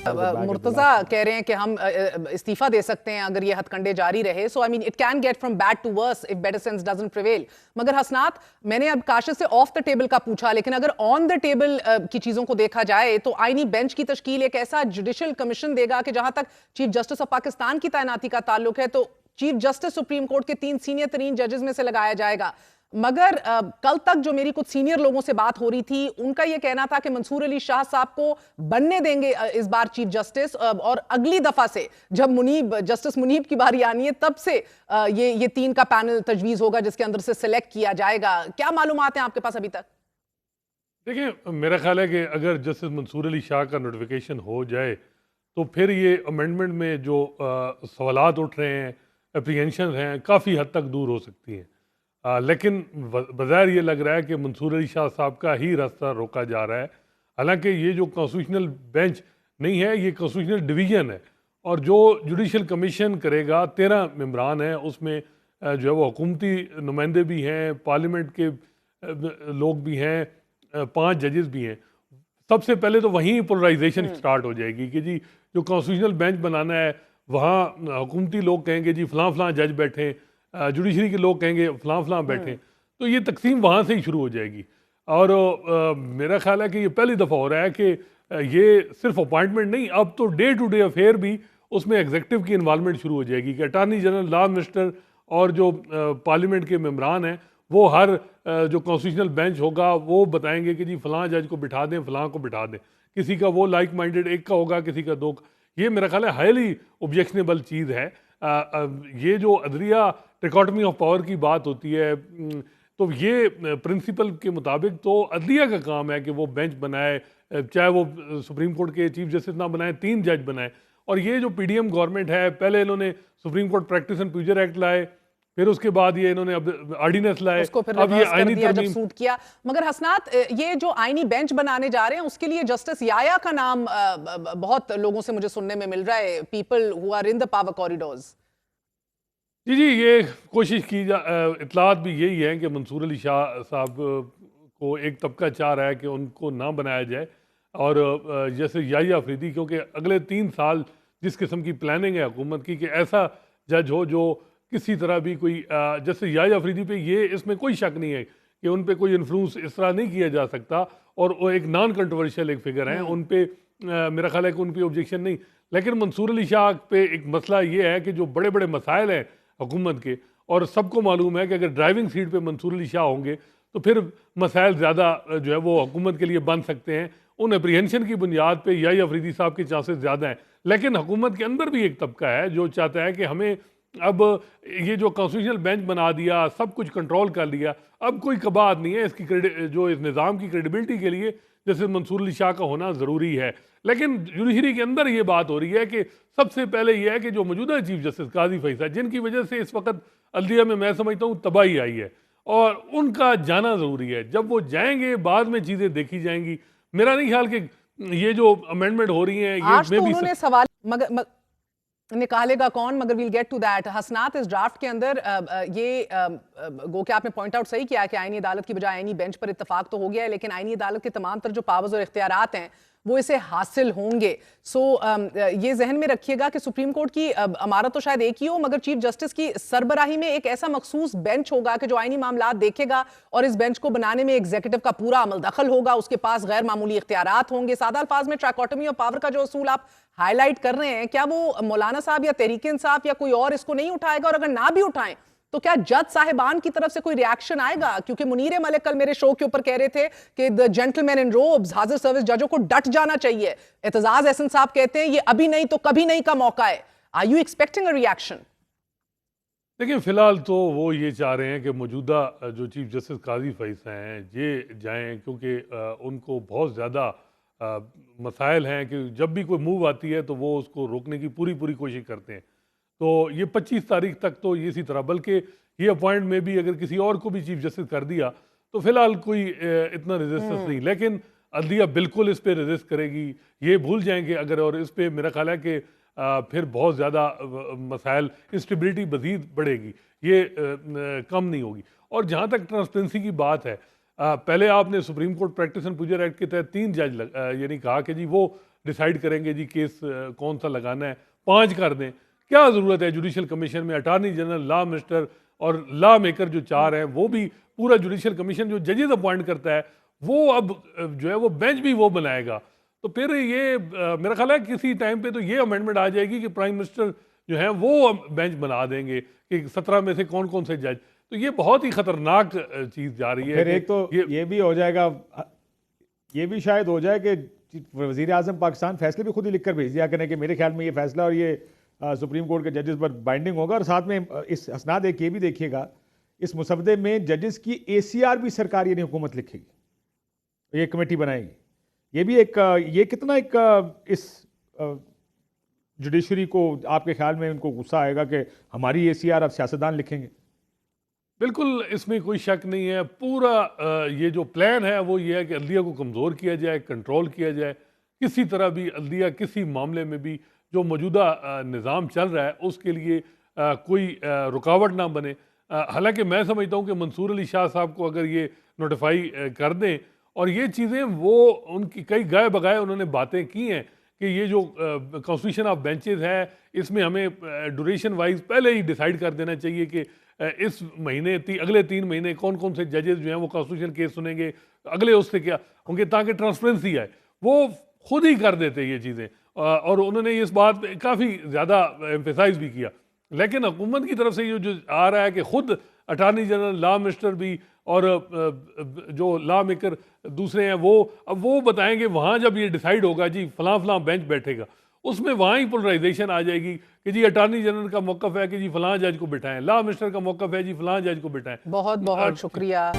मुर्तजा कह रहे हैं कि हम इस्तीफा दे सकते हैं अगर ये हथकंडे जारी रहे. So I mean it can get from bad to worse if better sense doesn't prevail. मगर हसनात, मैंने अब काशिफ से ऑफ द टेबल का पूछा, लेकिन अगर ऑन द टेबल की चीजों को देखा जाए तो आईनी बेंच की तश्कील एक ऐसा जुडिशियल कमीशन देगा कि जहां तक चीफ जस्टिस ऑफ पाकिस्तान की तैनाती का ताल्लुक है तो चीफ जस्टिस सुप्रीम कोर्ट के 3 सीनियर तरीन जजेस में से लगाया जाएगा. मगर कल तक जो मेरी कुछ सीनियर लोगों से बात हो रही थी, उनका यह कहना था कि मंसूर अली शाह साहब को बनने देंगे इस बार चीफ जस्टिस, और अगली दफा से जब जस्टिस मुनीब की बारी आनी है तब से ये 3 का पैनल तजवीज होगा जिसके अंदर से सिलेक्ट किया जाएगा. क्या मालूमात हैं आपके पास अभी तक? देखिए, मेरा ख्याल है कि अगर जस्टिस मंसूर अली शाह का नोटिफिकेशन हो जाए तो फिर ये अमेंडमेंट में जो सवालात उठ रहे हैं, एप्रीहेंशन हैं, काफ़ी हद तक दूर हो सकती हैं. लेकिन बज़ाहिर ये लग रहा है कि मंसूर अली शाह साहब का ही रास्ता रोका जा रहा है. हालांकि ये जो कॉन्स्टिट्यूशनल बेंच नहीं है, ये कॉन्स्टिट्यूशनल डिवीज़न है, और जो जुडिशल कमीशन करेगा 13 मेंबरान हैं, उसमें जो है वो हुकूमती नुमाइंदे भी हैं, पार्लियामेंट के लोग भी हैं, 5 जजेस भी हैं. सबसे पहले तो वहीं पोलराइजेशन स्टार्ट हो जाएगी कि जी जो कॉन्स्टिट्यूशनल बेंच बनाना है वहाँ हुकूमती लोग कहेंगे जी फ़लाँ फ़लाँ जज बैठे, जुडिशरी के लोग कहेंगे फ़लाँ फ़लाँ बैठे. तो ये तकसीम वहाँ से ही शुरू हो जाएगी. और मेरा ख्याल है कि ये पहली दफ़ा हो रहा है कि ये सिर्फ अपॉइंटमेंट नहीं, अब तो डे टू डे अफेयर भी उसमें एग्जीक्यूटिव की इन्वॉल्वमेंट शुरू हो जाएगी कि अटार्नी जनरल, लॉ मिनिस्टर और जो पार्लियामेंट के मेम्बरान हैं वो हर जो कॉन्स्टिट्यूशनल बेंच होगा वो बताएंगे कि जी फ़लाँ जज को बिठा दें, फ़लाँ को बिठा दें. किसी का वो लाइक माइंडेड एक का होगा, किसी का 2 का. ये मेरा ख्याल है हाईली ऑब्जेक्शनेबल चीज़ है. ये जो अदलिया ट्रिकॉटमी ऑफ पावर की बात होती है, तो ये प्रिंसिपल के मुताबिक तो अदलिया का काम है कि वो बेंच बनाए, चाहे वो सुप्रीम कोर्ट के चीफ जस्टिस ना बनाए, 3 जज बनाए. और ये जो पीडीएम गवर्नमेंट है, पहले इन्होंने supreme court practice and procedure act लाए, फिर उसके बाद ये इन्होंने अब ऑर्डिनेंस लाए, उसको फिर अब ये आईनी जब तरमीम सूट किया. मगर हसनात, ये जो आईनी बेंच बनाने जा रहे हैं उसके लिए जस्टिस याया का नाम बहुत लोगों से मुझे सुनने में मिल रहा है, people who are in the power corridors. जी जी, ये कोशिश की इतलात भी यही है कि मंसूर अली शाह साहब को एक तबका चाह रहा है कि उनको ना बनाया जाए, और जैसे याहिया अफरीदी, क्योंकि अगले 3 साल जिस किस्म की प्लानिंग है हुकूमत की कि ऐसा जज हो जो किसी तरह भी कोई जैसे याहिया अफरीदी पे ये इसमें कोई शक नहीं है कि उन पे कोई इन्फ्लुएंस इस तरह नहीं किया जा सकता, और वो एक नॉन कंट्रोवर्शियल एक फिगर हैं, उन पे मेरा ख्याल है कि उन पे ऑब्जेक्शन नहीं. लेकिन मंसूर अली शाह पे एक मसला ये है कि जो बड़े बड़े मसाइल हैं हुकूमत के, और सबको मालूम है कि अगर ड्राइविंग सीट पे मंसूर अली शाह होंगे तो फिर मसाइल ज़्यादा जो है वो हुकूमत के लिए बन सकते हैं. उन अप्रीहेंशन की बुनियाद पे याहिया अफरीदी साहब के चांसेस ज़्यादा हैं. लेकिन हुकूमत के अंदर भी एक तबका है जो चाहता है कि हमें अब ये जो कॉन्स्टिट्यूशनल बेंच बना दिया, सब कुछ कंट्रोल कर लिया, अब कोई कबात नहीं है इसकी जो इस निज़ाम की क्रेडिबिलिटी के लिए जैसे मंसूर अली शाह का होना ज़रूरी है. लेकिन जुडिशरी के अंदर ये बात हो रही है कि सबसे पहले ये है कि जो मौजूदा चीफ जस्टिस काजी फैसल, जिनकी वजह से इस वक्त अदलिया में मैं समझता हूँ तबाही आई है, और उनका जाना ज़रूरी है. जब वो जाएंगे बाद में चीज़ें देखी जाएंगी. मेरा नहीं ख्याल कि ये जो अमेंडमेंट हो रही हैं ये आज तो उन्होंने सवाल निकालेगा कौन, मगर वील गेट टू दैट. हसनात, इस ड्राफ्ट के अंदर ये गो के आपने पॉइंट आउट सही किया कि आईनी अदालत की बजाय आईनी बेंच पर इत्तेफाक तो हो गया है, लेकिन आईनी अदालत के तमाम तर जो पावर्स और इख्तियारात हैं वो इसे हासिल होंगे. सो ये जहन में रखिएगा कि सुप्रीम कोर्ट की अमारत तो शायद एक ही हो, मगर चीफ जस्टिस की सरबराही में एक ऐसा मखसूस बेंच होगा कि जो आईनी मामलात देखेगा, और इस बेंच को बनाने में एग्जीक्यूटिव का पूरा अमल दखल होगा, उसके पास गैर मामूली इख्तियारात होंगे. सादा अल्फाज में ट्राइकोटमी ऑफ पावर का जो असूल आप हाईलाइट कर रहे हैं, क्या वो मौलाना साहब या तहरीक इंसाफ या कोई और इसको नहीं उठाएगा? और अगर ना भी उठाएं तो क्या जज साहिबान की तरफ से कोई रिएक्शन आएगा? क्योंकि मुनीर मलिक कल मेरे शो के ऊपर कह रहे थे कि द जेंटलमैन इन रोब्स, हाजिर सर्विस जजों को डट जाना चाहिए. एतजाज एहसन साहब कहते हैं ये अभी नहीं तो कभी नहीं का मौका है. Are you expecting a reaction? देखिए, फिलहाल तो वो ये चाह रहे हैं कि मौजूदा जो चीफ जस्टिस काजी फैसल हैं ये जाएं, क्योंकि उनको बहुत ज़्यादा मसाइल हैं कि जब भी कोई मूव आती है तो वो उसको रोकने की पूरी पूरी कोशिश करते हैं. तो ये 25 तारीख तक तो ये इसी तरह, बल्कि ये अपॉइंट में भी अगर किसी और को भी चीफ जस्टिस कर दिया तो फिलहाल कोई इतना रेजिस्टेंस नहीं. लेकिन अदलिया बिल्कुल इस पे रेजिस्ट करेगी, ये भूल जाएंगे अगर, और इस पे मेरा ख्याल है कि फिर बहुत ज़्यादा मसाइल, इंस्टेबिलिटी मज़ीद बढ़ेगी, ये कम नहीं होगी. और जहाँ तक ट्रांसपेरेंसी की बात है, पहले आपने supreme court practice and procedure act के तहत 3 जज यानी कहा कि जी वो डिसाइड करेंगे जी केस कौन सा लगाना है, 5 कर दें। क्या ज़रूरत है जुडिशल कमीशन में अटार्नी जनरल, लॉ मिनिस्टर और लॉ मेकर जो 4 हैं, वो भी पूरा जुडिशल कमीशन जो जजेस अपॉइंट करता है, वो अब जो है वो बेंच भी वो बनाएगा। तो फिर ये मेरा ख्याल है किसी टाइम पे तो ये अमेंडमेंट आ जाएगी कि प्राइम मिनिस्टर जो है वो बेंच बना देंगे कि 17 में से कौन कौन से जज। तो ये बहुत ही खतरनाक चीज़ जा रही है। फिर एक तो ये भी हो जाएगा, ये भी शायद हो जाए कि वज़ीर आज़म पाकिस्तान फैसले भी खुद ही लिखकर भेज दिया करें कि मेरे ख्याल में ये फैसला और ये सुप्रीम कोर्ट के जजेस पर बाइंडिंग होगा। और साथ में इस हसनाद एक ये भी देखिएगा, इस मुसवदे में जजेस की ACR भी सरकार यानी हुकूमत लिखेगी, ये कमेटी बनाएगी। ये भी एक ये कितना एक इस जुडिशरी को आपके ख्याल में उनको गुस्सा आएगा कि हमारी ACR अब सियासतदान लिखेंगे? बिल्कुल, इसमें कोई शक नहीं है। पूरा ये जो प्लान है वो ये है कि अदलिया को कमज़ोर किया जाए, कंट्रोल किया जाए, किसी तरह भी अदलिया किसी मामले में भी जो मौजूदा निज़ाम चल रहा है उसके लिए कोई रुकावट ना बने। हालांकि मैं समझता हूँ कि मंसूर अली शाह साहब को अगर ये नोटिफाई कर दें, और ये चीज़ें वो उनकी कई गाय बगाए उन्होंने बातें की हैं कि ये जो कॉन्स्टिट्यूशन ऑफ बेंचेस है इसमें हमें ड्यूरेशन वाइज पहले ही डिसाइड कर देना चाहिए कि इस महीने अगले 3 महीने कौन कौन से जजेस जो हैं वो कॉन्स्टिट्यूशन केस सुनेंगे, अगले उससे क्या होंगे, ताकि ट्रांसपेरेंसी आए। वो खुद ही कर देते ये चीज़ें, और उन्होंने इस बात पे काफ़ी ज़्यादा एम्फेसाइज भी किया। लेकिन हुकूमत की तरफ से ये जो आ रहा है कि खुद अटार्नी जनरल, लॉ मिनिस्टर भी और जो लॉ मेकर दूसरे हैं वो अब वो बताएंगे, वहाँ जब ये डिसाइड होगा जी फलां फलां बेंच बैठेगा, उसमें वहाँ ही पोलराइजेशन आ जाएगी कि जी अटार्नी जनरल का मौक़िफ़ है कि जी फलां जज को बिठाएं, लॉ मिनिस्टर का मौक़िफ़ है जी फलां जज को बिठाएं। बहुत बहुत शुक्रिया।